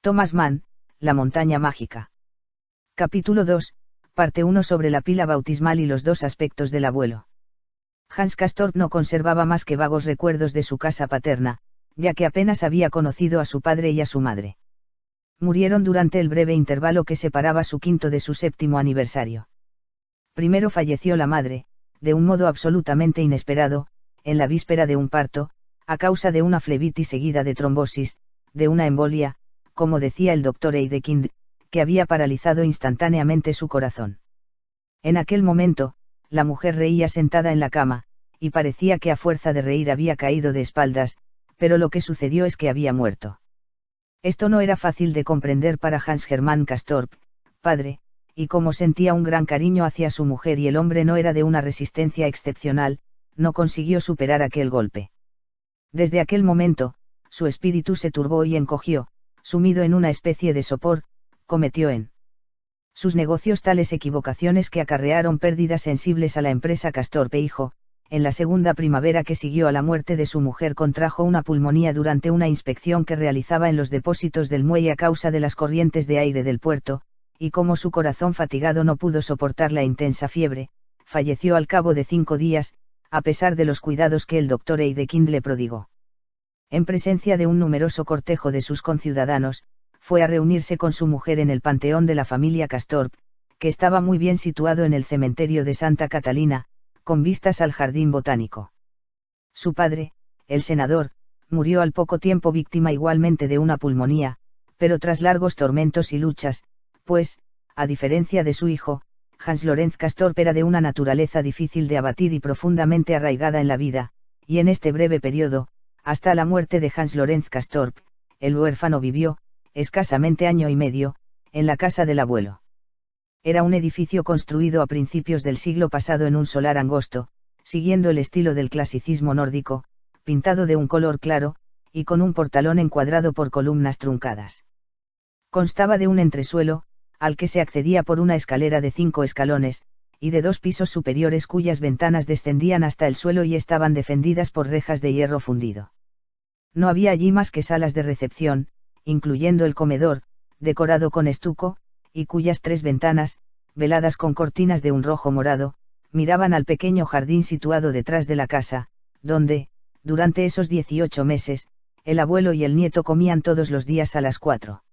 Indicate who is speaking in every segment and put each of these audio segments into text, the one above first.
Speaker 1: Thomas Mann, La montaña mágica. Capítulo 2, parte 1 sobre la pila bautismal y los dos aspectos del abuelo. Hans Castorp no conservaba más que vagos recuerdos de su casa paterna, ya que apenas había conocido a su padre y a su madre. Murieron durante el breve intervalo que separaba su quinto de su séptimo aniversario. Primero falleció la madre, de un modo absolutamente inesperado, en la víspera de un parto, a causa de una flebitis seguida de trombosis, de una embolia, como decía el doctor Heidekind, que había paralizado instantáneamente su corazón. En aquel momento, la mujer reía sentada en la cama, y parecía que a fuerza de reír había caído de espaldas, pero lo que sucedió es que había muerto. Esto no era fácil de comprender para Hans Hermann Castorp, padre, y como sentía un gran cariño hacia su mujer y el hombre no era de una resistencia excepcional, no consiguió superar aquel golpe. Desde aquel momento, su espíritu se turbó y encogió, sumido en una especie de sopor, cometió en sus negocios tales equivocaciones que acarrearon pérdidas sensibles a la empresa Castorp e Hijo. En la segunda primavera que siguió a la muerte de su mujer contrajo una pulmonía durante una inspección que realizaba en los depósitos del muelle a causa de las corrientes de aire del puerto, y como su corazón fatigado no pudo soportar la intensa fiebre, falleció al cabo de 5 días, a pesar de los cuidados que el doctor Heidekind le prodigó. En presencia de un numeroso cortejo de sus conciudadanos, fue a reunirse con su mujer en el panteón de la familia Castorp, que estaba muy bien situado en el cementerio de Santa Catalina, con vistas al jardín botánico. Su padre, el senador, murió al poco tiempo víctima igualmente de una pulmonía, pero tras largos tormentos y luchas, pues, a diferencia de su hijo, Hans Lorenz Castorp era de una naturaleza difícil de abatir y profundamente arraigada en la vida, y en este breve periodo, hasta la muerte de Hans Lorenz Castorp, el huérfano vivió, escasamente año y medio, en la casa del abuelo. Era un edificio construido a principios del siglo pasado en un solar angosto, siguiendo el estilo del clasicismo nórdico, pintado de un color claro, y con un portalón encuadrado por columnas truncadas. Constaba de un entresuelo, al que se accedía por una escalera de 5 escalones, y de 2 pisos superiores cuyas ventanas descendían hasta el suelo y estaban defendidas por rejas de hierro fundido. No había allí más que salas de recepción, incluyendo el comedor, decorado con estuco, y cuyas 3 ventanas, veladas con cortinas de un rojo morado, miraban al pequeño jardín situado detrás de la casa, donde, durante esos 18 meses, el abuelo y el nieto comían todos los días a las 4.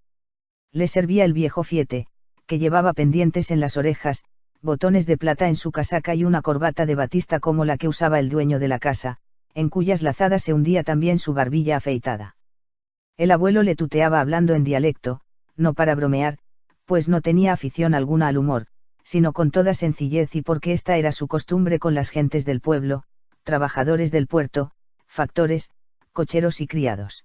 Speaker 1: Le servía el viejo fiete, que llevaba pendientes en las orejas, botones de plata en su casaca y una corbata de batista como la que usaba el dueño de la casa, en cuyas lazadas se hundía también su barbilla afeitada. El abuelo le tuteaba hablando en dialecto, no para bromear, pues no tenía afición alguna al humor, sino con toda sencillez y porque esta era su costumbre con las gentes del pueblo, trabajadores del puerto, factores, cocheros y criados.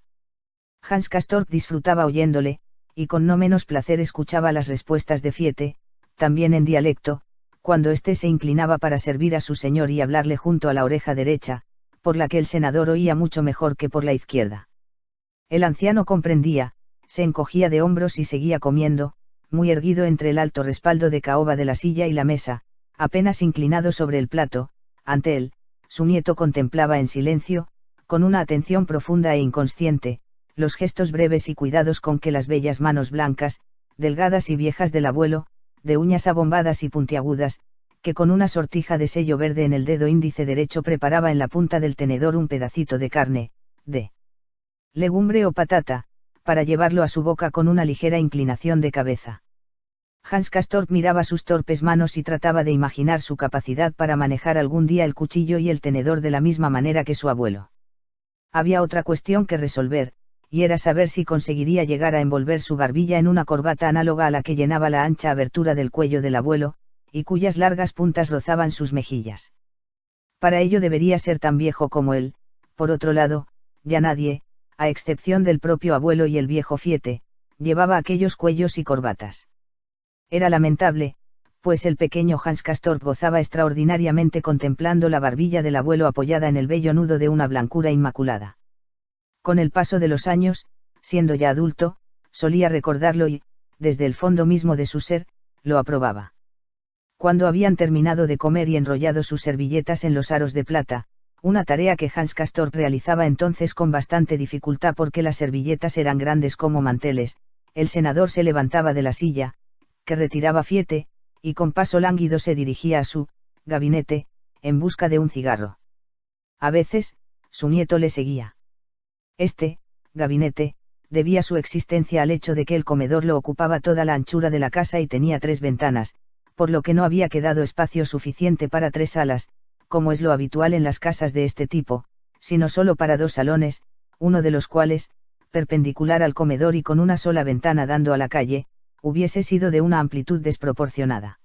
Speaker 1: Hans Castorp disfrutaba oyéndole, y con no menos placer escuchaba las respuestas de Fiete, también en dialecto, cuando éste se inclinaba para servir a su señor y hablarle junto a la oreja derecha, por la que el senador oía mucho mejor que por la izquierda. El anciano comprendía, se encogía de hombros y seguía comiendo, muy erguido entre el alto respaldo de caoba de la silla y la mesa, apenas inclinado sobre el plato. Ante él, su nieto contemplaba en silencio, con una atención profunda e inconsciente, los gestos breves y cuidados con que las bellas manos blancas, delgadas y viejas del abuelo, de uñas abombadas y puntiagudas, que con una sortija de sello verde en el dedo índice derecho preparaba en la punta del tenedor un pedacito de carne, de legumbre o patata, para llevarlo a su boca con una ligera inclinación de cabeza. Hans Castorp miraba sus torpes manos y trataba de imaginar su capacidad para manejar algún día el cuchillo y el tenedor de la misma manera que su abuelo. Había otra cuestión que resolver, y era saber si conseguiría llegar a envolver su barbilla en una corbata análoga a la que llenaba la ancha abertura del cuello del abuelo, y cuyas largas puntas rozaban sus mejillas. Para ello debería ser tan viejo como él. Por otro lado, ya nadie, a excepción del propio abuelo y el viejo Fiete, llevaba aquellos cuellos y corbatas. Era lamentable, pues el pequeño Hans Castorp gozaba extraordinariamente contemplando la barbilla del abuelo apoyada en el bello nudo de una blancura inmaculada. Con el paso de los años, siendo ya adulto, solía recordarlo y, desde el fondo mismo de su ser, lo aprobaba. Cuando habían terminado de comer y enrollado sus servilletas en los aros de plata, una tarea que Hans Castorp realizaba entonces con bastante dificultad porque las servilletas eran grandes como manteles, el senador se levantaba de la silla, que retiraba Fiete, y con paso lánguido se dirigía a su gabinete, en busca de un cigarro. A veces, su nieto le seguía. Este gabinete debía su existencia al hecho de que el comedor lo ocupaba toda la anchura de la casa y tenía 3 ventanas, por lo que no había quedado espacio suficiente para 3 salas, como es lo habitual en las casas de este tipo, sino solo para 2 salones, uno de los cuales, perpendicular al comedor y con una sola ventana dando a la calle, hubiese sido de una amplitud desproporcionada.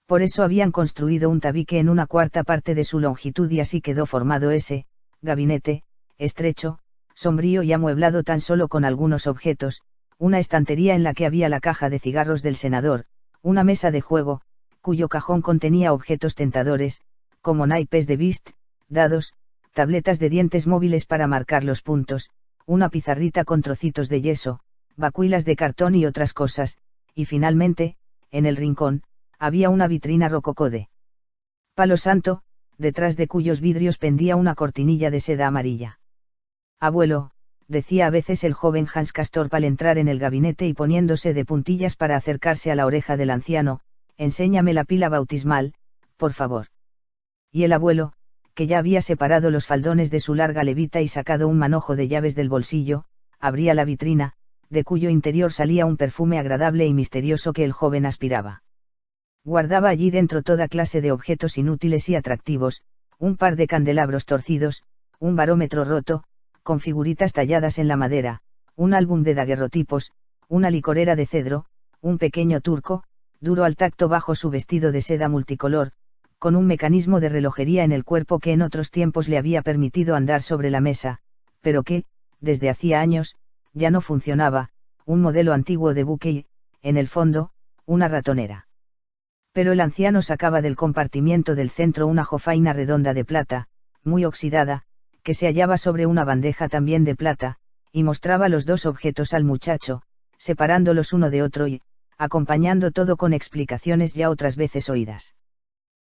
Speaker 1: Por eso habían construido un tabique en una cuarta parte de su longitud y así quedó formado ese gabinete, estrecho, sombrío y amueblado tan solo con algunos objetos, una estantería en la que había la caja de cigarros del senador, una mesa de juego, cuyo cajón contenía objetos tentadores, como naipes de bist, dados, tabletas de dientes móviles para marcar los puntos, una pizarrita con trocitos de yeso, vacuilas de cartón y otras cosas, y finalmente, en el rincón, había una vitrina rococó de palo santo, detrás de cuyos vidrios pendía una cortinilla de seda amarilla. Abuelo, decía a veces el joven Hans Castorp al entrar en el gabinete y poniéndose de puntillas para acercarse a la oreja del anciano, enséñame la pila bautismal, por favor. Y el abuelo, que ya había separado los faldones de su larga levita y sacado un manojo de llaves del bolsillo, abría la vitrina, de cuyo interior salía un perfume agradable y misterioso que el joven aspiraba. Guardaba allí dentro toda clase de objetos inútiles y atractivos, un par de candelabros torcidos, un barómetro roto, con figuritas talladas en la madera, un álbum de daguerrotipos, una licorera de cedro, un pequeño turco, duro al tacto bajo su vestido de seda multicolor, con un mecanismo de relojería en el cuerpo que en otros tiempos le había permitido andar sobre la mesa, pero que, desde hacía años, ya no funcionaba, un modelo antiguo de buque y, en el fondo, una ratonera. Pero el anciano sacaba del compartimiento del centro una jofaina redonda de plata, muy oxidada, que se hallaba sobre una bandeja también de plata, y mostraba los 2 objetos al muchacho, separándolos uno de otro y, acompañando todo con explicaciones ya otras veces oídas.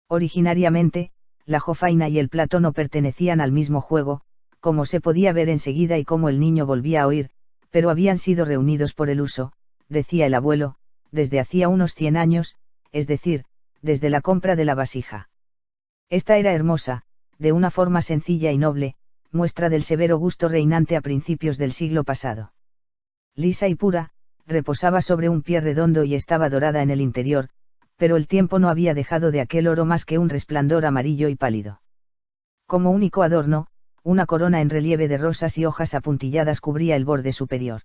Speaker 1: Originariamente, la jofaina y el plato no pertenecían al mismo juego, como se podía ver enseguida y como el niño volvía a oír, pero habían sido reunidos por el uso, decía el abuelo, desde hacía unos 100 años, es decir, desde la compra de la vasija. Esta era hermosa, de una forma sencilla y noble, muestra del severo gusto reinante a principios del siglo pasado. Lisa y pura, reposaba sobre un pie redondo y estaba dorada en el interior, pero el tiempo no había dejado de aquel oro más que un resplandor amarillo y pálido. Como único adorno, una corona en relieve de rosas y hojas apuntilladas cubría el borde superior.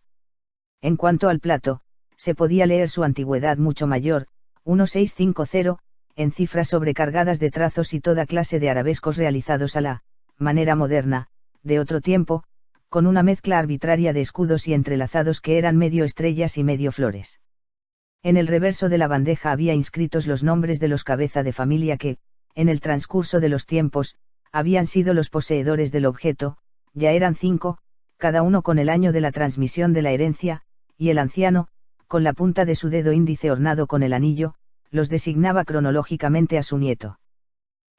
Speaker 1: En cuanto al plato, se podía leer su antigüedad mucho mayor, 1650, en cifras sobrecargadas de trazos y toda clase de arabescos realizados a la manera moderna, de otro tiempo, con una mezcla arbitraria de escudos y entrelazados que eran medio estrellas y medio flores. En el reverso de la bandeja había inscritos los nombres de los cabeza de familia que, en el transcurso de los tiempos, habían sido los poseedores del objeto, ya eran 5, cada uno con el año de la transmisión de la herencia, y el anciano, con la punta de su dedo índice ornado con el anillo, los designaba cronológicamente a su nieto.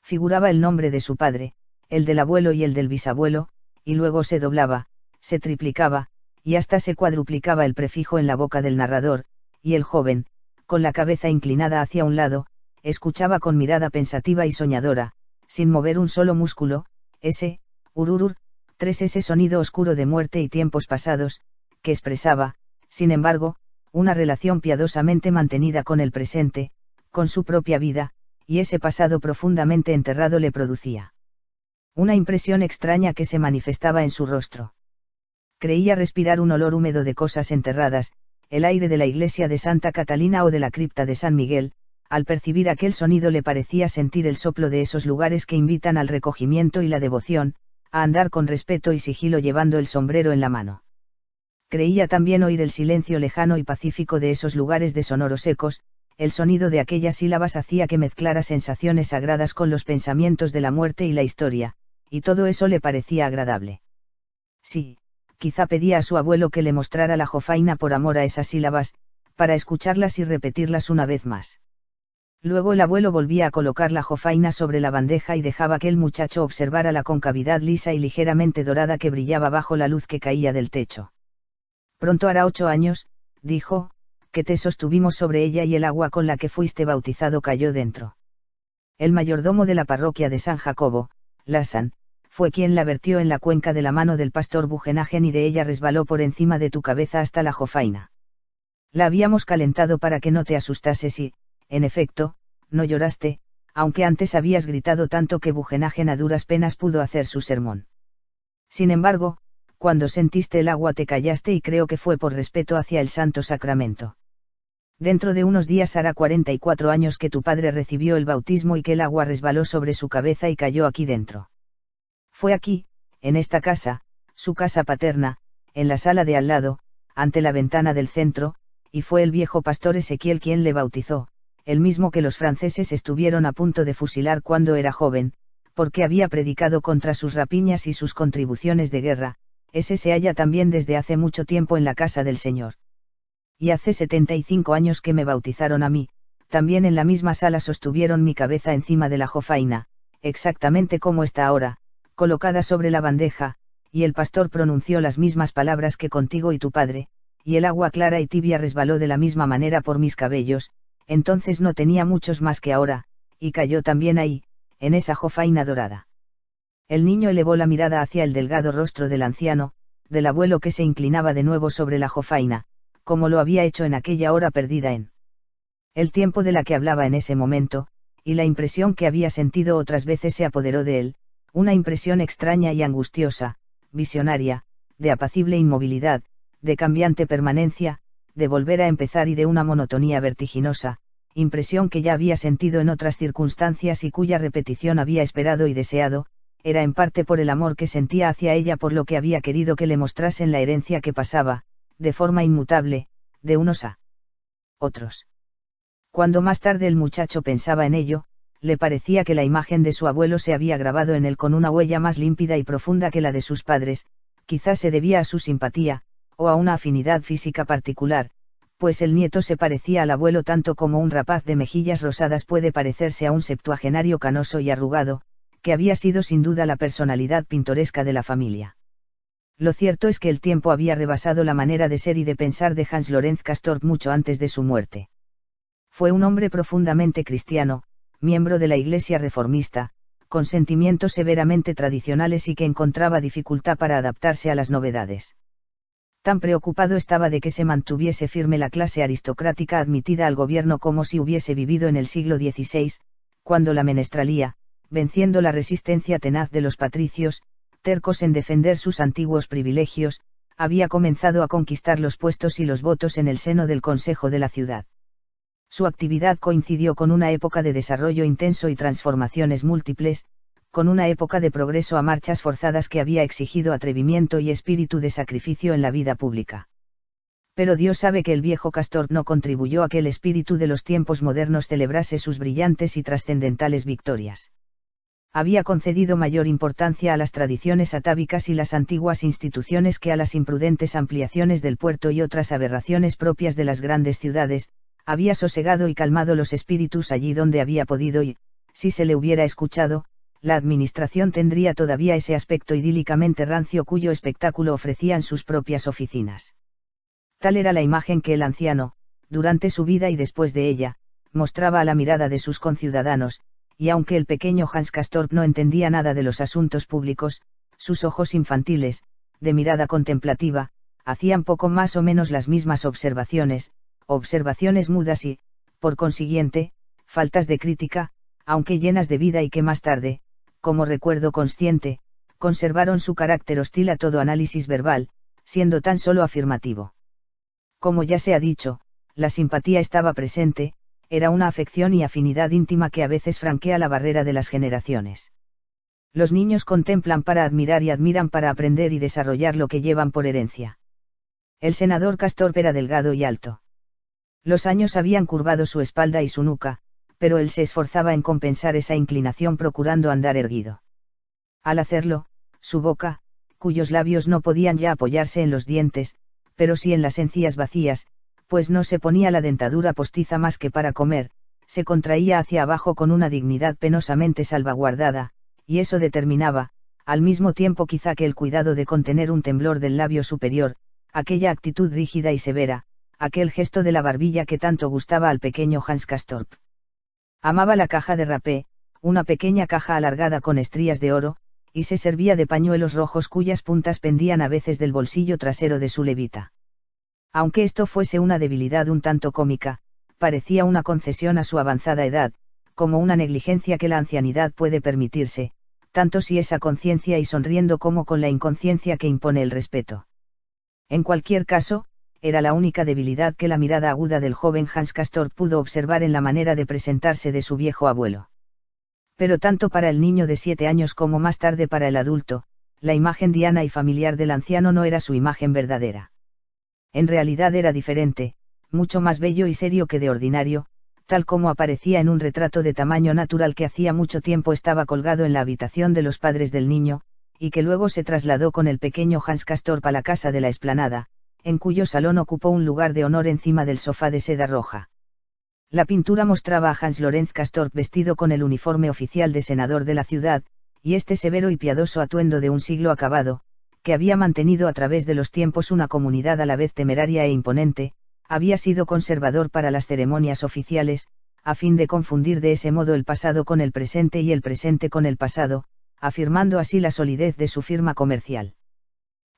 Speaker 1: Figuraba el nombre de su padre, el del abuelo y el del bisabuelo, y luego se doblaba, se triplicaba, y hasta se cuadruplicaba el prefijo en la boca del narrador, y el joven, con la cabeza inclinada hacia un lado, escuchaba con mirada pensativa y soñadora, sin mover un solo músculo, ese, ururur, ese sonido oscuro de muerte y tiempos pasados, que expresaba, sin embargo, una relación piadosamente mantenida con el presente, con su propia vida, y ese pasado profundamente enterrado le producía una impresión extraña que se manifestaba en su rostro. Creía respirar un olor húmedo de cosas enterradas, el aire de la iglesia de Santa Catalina o de la cripta de San Miguel. Al percibir aquel sonido le parecía sentir el soplo de esos lugares que invitan al recogimiento y la devoción, a andar con respeto y sigilo llevando el sombrero en la mano. Creía también oír el silencio lejano y pacífico de esos lugares de sonoros ecos, el sonido de aquellas sílabas hacía que mezclara sensaciones sagradas con los pensamientos de la muerte y la historia, y todo eso le parecía agradable. Sí, quizá pedía a su abuelo que le mostrara la jofaina por amor a esas sílabas, para escucharlas y repetirlas una vez más. Luego el abuelo volvía a colocar la jofaina sobre la bandeja y dejaba que el muchacho observara la concavidad lisa y ligeramente dorada que brillaba bajo la luz que caía del techo. Pronto hará 8 años, dijo, que te sostuvimos sobre ella y el agua con la que fuiste bautizado cayó dentro. El mayordomo de la parroquia de San Jacobo, Lassan, fue quien la vertió en la cuenca de la mano del pastor Bugenagen y de ella resbaló por encima de tu cabeza hasta la jofaina. La habíamos calentado para que no te asustases y, en efecto, no lloraste, aunque antes habías gritado tanto que Bugenagen a duras penas pudo hacer su sermón. Sin embargo, cuando sentiste el agua te callaste y creo que fue por respeto hacia el Santo Sacramento. Dentro de unos días hará 44 años que tu padre recibió el bautismo y que el agua resbaló sobre su cabeza y cayó aquí dentro. Fue aquí, en esta casa, su casa paterna, en la sala de al lado, ante la ventana del centro, y fue el viejo pastor Ezequiel quien le bautizó, el mismo que los franceses estuvieron a punto de fusilar cuando era joven, porque había predicado contra sus rapiñas y sus contribuciones de guerra. Ese se halla también desde hace mucho tiempo en la casa del Señor. Y hace 75 años que me bautizaron a mí, también en la misma sala sostuvieron mi cabeza encima de la jofaina, exactamente como está ahora, colocada sobre la bandeja, y el pastor pronunció las mismas palabras que contigo y tu padre, y el agua clara y tibia resbaló de la misma manera por mis cabellos, entonces no tenía muchos más que ahora, y cayó también ahí, en esa jofaina dorada. El niño elevó la mirada hacia el delgado rostro del anciano, del abuelo que se inclinaba de nuevo sobre la jofaina, como lo había hecho en aquella hora perdida en el tiempo de la que hablaba en ese momento, y la impresión que había sentido otras veces se apoderó de él, una impresión extraña y angustiosa, visionaria, de apacible inmovilidad, de cambiante permanencia, de volver a empezar y de una monotonía vertiginosa, impresión que ya había sentido en otras circunstancias y cuya repetición había esperado y deseado, era en parte por el amor que sentía hacia ella, por lo que había querido que le mostrasen la herencia que pasaba, de forma inmutable, de unos a otros. Cuando más tarde el muchacho pensaba en ello, le parecía que la imagen de su abuelo se había grabado en él con una huella más límpida y profunda que la de sus padres, quizás se debía a su simpatía, o a una afinidad física particular, pues el nieto se parecía al abuelo tanto como un rapaz de mejillas rosadas puede parecerse a un septuagenario canoso y arrugado, que había sido sin duda la personalidad pintoresca de la familia. Lo cierto es que el tiempo había rebasado la manera de ser y de pensar de Hans Lorenz Castorp mucho antes de su muerte. Fue un hombre profundamente cristiano, miembro de la Iglesia reformista, con sentimientos severamente tradicionales y que encontraba dificultad para adaptarse a las novedades. Tan preocupado estaba de que se mantuviese firme la clase aristocrática admitida al gobierno como si hubiese vivido en el siglo XVI, cuando la menestralía, venciendo la resistencia tenaz de los patricios, tercos en defender sus antiguos privilegios, había comenzado a conquistar los puestos y los votos en el seno del Consejo de la ciudad. Su actividad coincidió con una época de desarrollo intenso y transformaciones múltiples, con una época de progreso a marchas forzadas que había exigido atrevimiento y espíritu de sacrificio en la vida pública. Pero Dios sabe que el viejo Castorp no contribuyó a que el espíritu de los tiempos modernos celebrase sus brillantes y trascendentales victorias. Había concedido mayor importancia a las tradiciones atávicas y las antiguas instituciones que a las imprudentes ampliaciones del puerto y otras aberraciones propias de las grandes ciudades, había sosegado y calmado los espíritus allí donde había podido y, si se le hubiera escuchado, la administración tendría todavía ese aspecto idílicamente rancio cuyo espectáculo ofrecían sus propias oficinas. Tal era la imagen que el anciano, durante su vida y después de ella, mostraba a la mirada de sus conciudadanos, y aunque el pequeño Hans Castorp no entendía nada de los asuntos públicos, sus ojos infantiles, de mirada contemplativa, hacían poco más o menos las mismas observaciones mudas y, por consiguiente, faltas de crítica, aunque llenas de vida y que más tarde, como recuerdo consciente, conservaron su carácter hostil a todo análisis verbal, siendo tan solo afirmativo. Como ya se ha dicho, la simpatía estaba presente, era una afección y afinidad íntima que a veces franquea la barrera de las generaciones. Los niños contemplan para admirar y admiran para aprender y desarrollar lo que llevan por herencia. El senador Castorp era delgado y alto. Los años habían curvado su espalda y su nuca, pero él se esforzaba en compensar esa inclinación procurando andar erguido. Al hacerlo, su boca, cuyos labios no podían ya apoyarse en los dientes, pero sí en las encías vacías, pues no se ponía la dentadura postiza más que para comer, se contraía hacia abajo con una dignidad penosamente salvaguardada, y eso determinaba, al mismo tiempo quizá que el cuidado de contener un temblor del labio superior, aquella actitud rígida y severa, aquel gesto de la barbilla que tanto gustaba al pequeño Hans Castorp. Amaba la caja de rapé, una pequeña caja alargada con estrías de oro, y se servía de pañuelos rojos cuyas puntas pendían a veces del bolsillo trasero de su levita. Aunque esto fuese una debilidad un tanto cómica, parecía una concesión a su avanzada edad, como una negligencia que la ancianidad puede permitirse, tanto si es a conciencia y sonriendo como con la inconsciencia que impone el respeto. En cualquier caso, era la única debilidad que la mirada aguda del joven Hans Castorp pudo observar en la manera de presentarse de su viejo abuelo. Pero tanto para el niño de 7 años como más tarde para el adulto, la imagen diana y familiar del anciano no era su imagen verdadera. En realidad era diferente, mucho más bello y serio que de ordinario, tal como aparecía en un retrato de tamaño natural que hacía mucho tiempo estaba colgado en la habitación de los padres del niño, y que luego se trasladó con el pequeño Hans Castorp a la casa de la Explanada, en cuyo salón ocupó un lugar de honor encima del sofá de seda roja. La pintura mostraba a Hans Lorenz Castorp vestido con el uniforme oficial de senador de la ciudad, y este severo y piadoso atuendo de un siglo acabado, que había mantenido a través de los tiempos una comunidad a la vez temeraria e imponente, había sido conservador para las ceremonias oficiales, a fin de confundir de ese modo el pasado con el presente y el presente con el pasado, afirmando así la solidez de su firma comercial.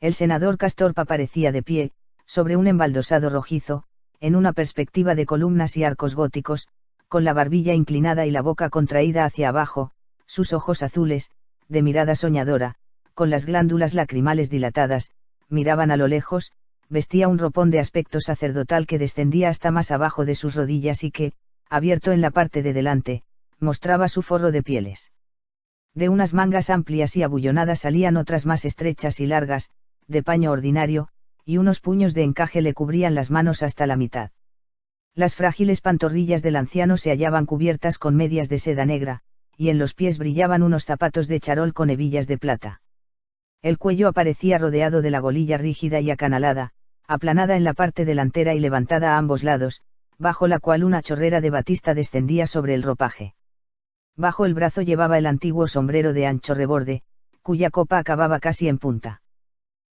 Speaker 1: El senador Castorp aparecía de pie, sobre un embaldosado rojizo, en una perspectiva de columnas y arcos góticos, con la barbilla inclinada y la boca contraída hacia abajo, sus ojos azules, de mirada soñadora, con las glándulas lacrimales dilatadas, miraban a lo lejos, vestía un ropón de aspecto sacerdotal que descendía hasta más abajo de sus rodillas y que, abierto en la parte de delante, mostraba su forro de pieles. De unas mangas amplias y abullonadas salían otras más estrechas y largas, de paño ordinario, y unos puños de encaje le cubrían las manos hasta la mitad. Las frágiles pantorrillas del anciano se hallaban cubiertas con medias de seda negra, y en los pies brillaban unos zapatos de charol con hebillas de plata. El cuello aparecía rodeado de la golilla rígida y acanalada, aplanada en la parte delantera y levantada a ambos lados, bajo la cual una chorrera de batista descendía sobre el ropaje. Bajo el brazo llevaba el antiguo sombrero de ancho reborde, cuya copa acababa casi en punta.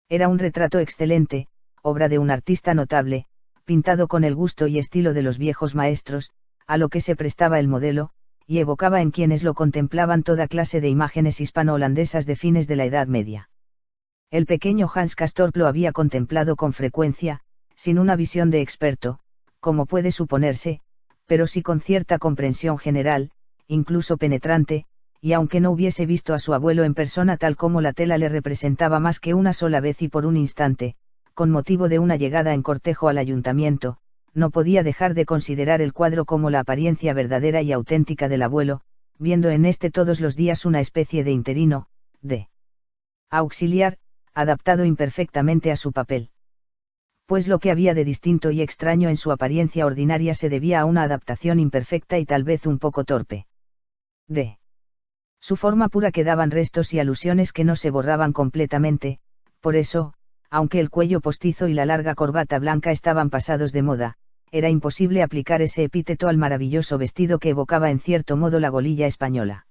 Speaker 1: Era un retrato excelente, obra de un artista notable, pintado con el gusto y estilo de los viejos maestros, a lo que se prestaba el modelo, y evocaba en quienes lo contemplaban toda clase de imágenes hispano-holandesas de fines de la Edad Media. El pequeño Hans Castorp lo había contemplado con frecuencia, sin una visión de experto, como puede suponerse, pero sí con cierta comprensión general, incluso penetrante, y aunque no hubiese visto a su abuelo en persona tal como la tela le representaba más que una sola vez y por un instante, con motivo de una llegada en cortejo al ayuntamiento, no podía dejar de considerar el cuadro como la apariencia verdadera y auténtica del abuelo, viendo en este todos los días una especie de interino, de auxiliar, adaptado imperfectamente a su papel. Pues lo que había de distinto y extraño en su apariencia ordinaria se debía a una adaptación imperfecta y tal vez un poco torpe. De su forma pura quedaban restos y alusiones que no se borraban completamente, por eso, aunque el cuello postizo y la larga corbata blanca estaban pasados de moda, era imposible aplicar ese epíteto al maravilloso vestido que evocaba en cierto modo la golilla española.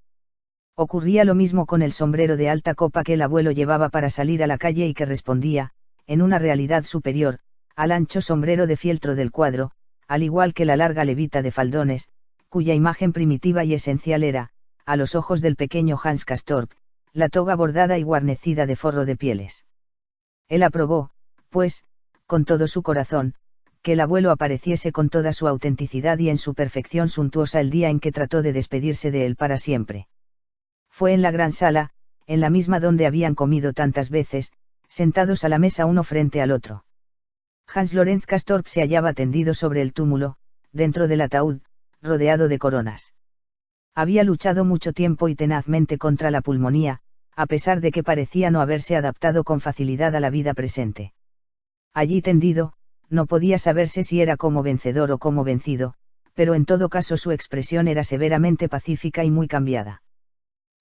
Speaker 1: Ocurría lo mismo con el sombrero de alta copa que el abuelo llevaba para salir a la calle y que respondía, en una realidad superior, al ancho sombrero de fieltro del cuadro, al igual que la larga levita de faldones, cuya imagen primitiva y esencial era, a los ojos del pequeño Hans Castorp, la toga bordada y guarnecida de forro de pieles. Él aprobó, pues, con todo su corazón, que el abuelo apareciese con toda su autenticidad y en su perfección suntuosa el día en que trató de despedirse de él para siempre. Fue en la gran sala, en la misma donde habían comido tantas veces, sentados a la mesa uno frente al otro. Hans Lorenz Castorp se hallaba tendido sobre el túmulo, dentro del ataúd, rodeado de coronas. Había luchado mucho tiempo y tenazmente contra la pulmonía, a pesar de que parecía no haberse adaptado con facilidad a la vida presente. Allí tendido, no podía saberse si era como vencedor o como vencido, pero en todo caso su expresión era severamente pacífica y muy cambiada.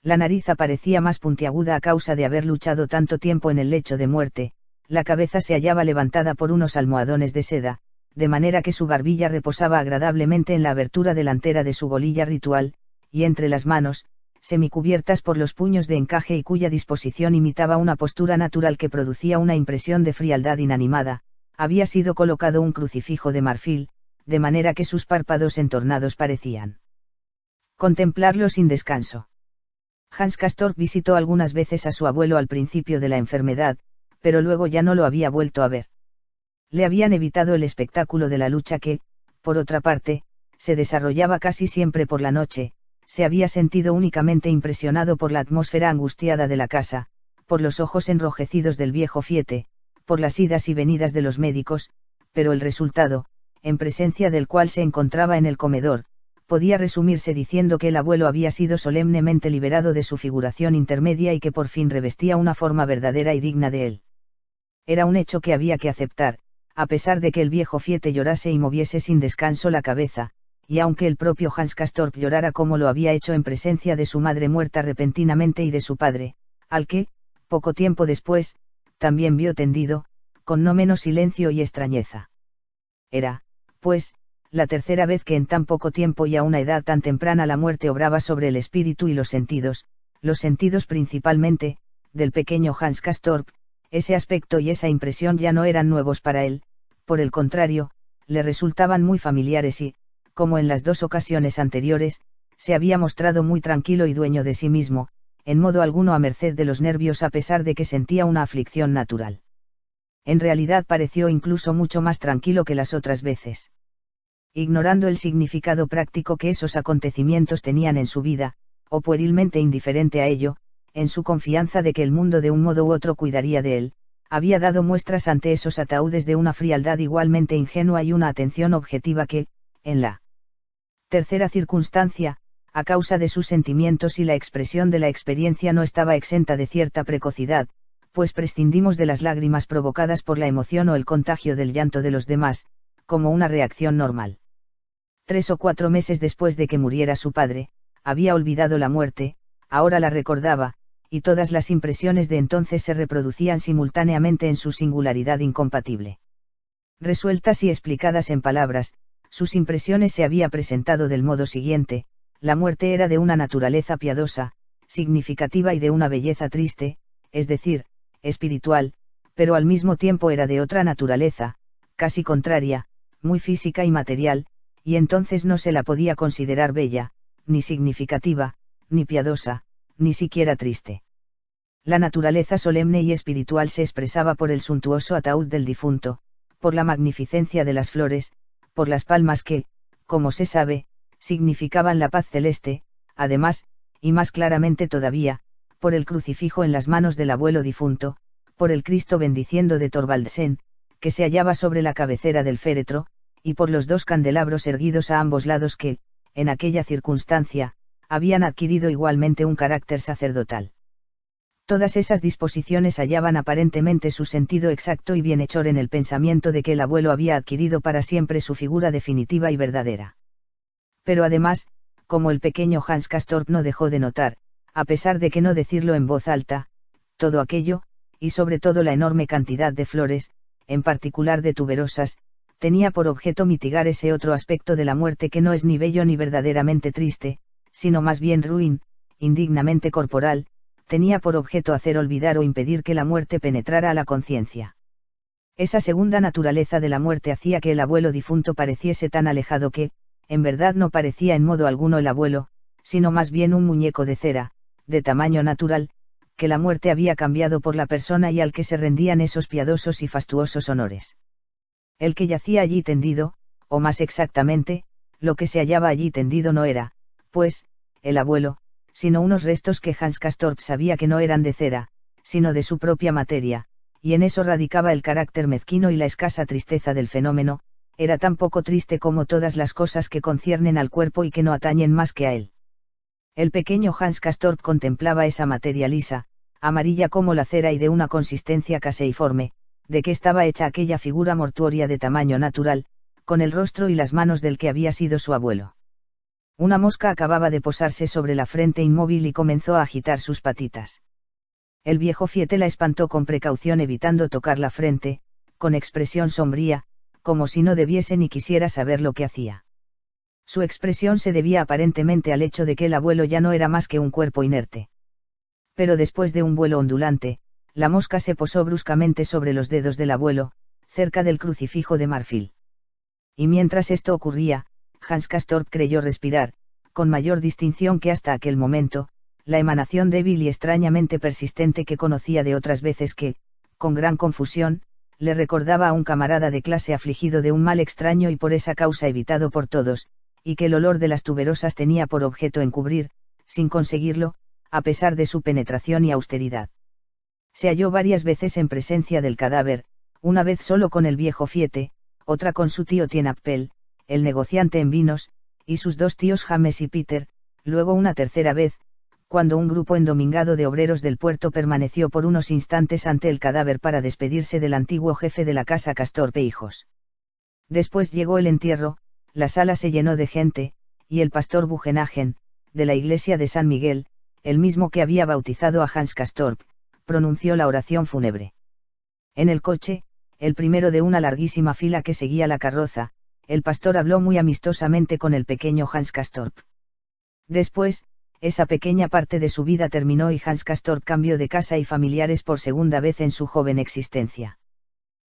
Speaker 1: La nariz aparecía más puntiaguda a causa de haber luchado tanto tiempo en el lecho de muerte, la cabeza se hallaba levantada por unos almohadones de seda, de manera que su barbilla reposaba agradablemente en la abertura delantera de su golilla ritual, y entre las manos, semicubiertas por los puños de encaje y cuya disposición imitaba una postura natural que producía una impresión de frialdad inanimada, Había sido colocado un crucifijo de marfil, de manera que sus párpados entornados parecían contemplarlo sin descanso. Hans Castorp visitó algunas veces a su abuelo al principio de la enfermedad, pero luego ya no lo había vuelto a ver. Le habían evitado el espectáculo de la lucha que, por otra parte, se desarrollaba casi siempre por la noche. Se había sentido únicamente impresionado por la atmósfera angustiada de la casa, por los ojos enrojecidos del viejo Fiete, por las idas y venidas de los médicos, pero el resultado, en presencia del cual se encontraba en el comedor, podía resumirse diciendo que el abuelo había sido solemnemente liberado de su figuración intermedia y que por fin revestía una forma verdadera y digna de él. Era un hecho que había que aceptar, a pesar de que el viejo Fiete llorase y moviese sin descanso la cabeza, y aunque el propio Hans Castorp llorara como lo había hecho en presencia de su madre muerta repentinamente y de su padre, al que, poco tiempo después, también vio tendido, con no menos silencio y extrañeza. Era, pues, la tercera vez que en tan poco tiempo y a una edad tan temprana la muerte obraba sobre el espíritu y los sentidos principalmente, del pequeño Hans Castorp. Ese aspecto y esa impresión ya no eran nuevos para él, por el contrario, le resultaban muy familiares y, como en las dos ocasiones anteriores, se había mostrado muy tranquilo y dueño de sí mismo, en modo alguno a merced de los nervios a pesar de que sentía una aflicción natural. En realidad pareció incluso mucho más tranquilo que las otras veces. Ignorando el significado práctico que esos acontecimientos tenían en su vida, o puerilmente indiferente a ello, en su confianza de que el mundo de un modo u otro cuidaría de él, había dado muestras ante esos ataúdes de una frialdad igualmente ingenua y una atención objetiva que, en la tercera circunstancia, a causa de sus sentimientos y la expresión de la experiencia no estaba exenta de cierta precocidad, pues prescindimos de las lágrimas provocadas por la emoción o el contagio del llanto de los demás, como una reacción normal. 3 o 4 meses después de que muriera su padre, había olvidado la muerte, ahora la recordaba, y todas las impresiones de entonces se reproducían simultáneamente en su singularidad incompatible. Resueltas y explicadas en palabras, sus impresiones se había presentado del modo siguiente: la muerte era de una naturaleza piadosa, significativa y de una belleza triste, es decir, espiritual, pero al mismo tiempo era de otra naturaleza, casi contraria, muy física y material, y entonces no se la podía considerar bella, ni significativa, ni piadosa, ni siquiera triste. La naturaleza solemne y espiritual se expresaba por el suntuoso ataúd del difunto, por la magnificencia de las flores, por las palmas que, como se sabe, significaban la paz celeste, además, y más claramente todavía, por el crucifijo en las manos del abuelo difunto, por el Cristo bendiciendo de Thorvaldsen, que se hallaba sobre la cabecera del féretro, y por los 2 candelabros erguidos a ambos lados que, en aquella circunstancia, habían adquirido igualmente un carácter sacerdotal. Todas esas disposiciones hallaban aparentemente su sentido exacto y bienhechor en el pensamiento de que el abuelo había adquirido para siempre su figura definitiva y verdadera. Pero además, como el pequeño Hans Castorp no dejó de notar, a pesar de que no decirlo en voz alta, todo aquello, y sobre todo la enorme cantidad de flores, en particular de tuberosas, tenía por objeto mitigar ese otro aspecto de la muerte que no es ni bello ni verdaderamente triste, sino más bien ruin, indignamente corporal, tenía por objeto hacer olvidar o impedir que la muerte penetrara a la conciencia. Esa segunda naturaleza de la muerte hacía que el abuelo difunto pareciese tan alejado que, en verdad no parecía en modo alguno el abuelo, sino más bien un muñeco de cera, de tamaño natural, que la muerte había cambiado por la persona y al que se rendían esos piadosos y fastuosos honores. El que yacía allí tendido, o más exactamente, lo que se hallaba allí tendido no era, pues, el abuelo, sino unos restos que Hans Castorp sabía que no eran de cera, sino de su propia materia, y en eso radicaba el carácter mezquino y la escasa tristeza del fenómeno. Era tan poco triste como todas las cosas que conciernen al cuerpo y que no atañen más que a él. El pequeño Hans Castorp contemplaba esa materia lisa, amarilla como la cera y de una consistencia caseiforme, de que estaba hecha aquella figura mortuoria de tamaño natural, con el rostro y las manos del que había sido su abuelo. Una mosca acababa de posarse sobre la frente inmóvil y comenzó a agitar sus patitas. El viejo Fiete la espantó con precaución evitando tocar la frente, con expresión sombría, como si no debiese ni quisiera saber lo que hacía. Su expresión se debía aparentemente al hecho de que el abuelo ya no era más que un cuerpo inerte. Pero después de un vuelo ondulante, la mosca se posó bruscamente sobre los dedos del abuelo, cerca del crucifijo de marfil. Y mientras esto ocurría, Hans Castorp creyó respirar, con mayor distinción que hasta aquel momento, la emanación débil y extrañamente persistente que conocía de otras veces que, con gran confusión, le recordaba a un camarada de clase afligido de un mal extraño y por esa causa evitado por todos, y que el olor de las tuberosas tenía por objeto encubrir, sin conseguirlo, a pesar de su penetración y austeridad. Se halló varias veces en presencia del cadáver, una vez solo con el viejo Fiete, otra con su tío Tienappel, el negociante en vinos, y sus dos tíos James y Peter, luego una tercera vez, cuando un grupo endomingado de obreros del puerto permaneció por unos instantes ante el cadáver para despedirse del antiguo jefe de la casa Castorp e hijos. Después llegó el entierro, la sala se llenó de gente, y el pastor Bugenhagen, de la iglesia de San Miguel, el mismo que había bautizado a Hans Castorp, pronunció la oración fúnebre. En el coche, el primero de una larguísima fila que seguía la carroza, el pastor habló muy amistosamente con el pequeño Hans Castorp. Después, esa pequeña parte de su vida terminó y Hans Castorp cambió de casa y familiares por segunda vez en su joven existencia.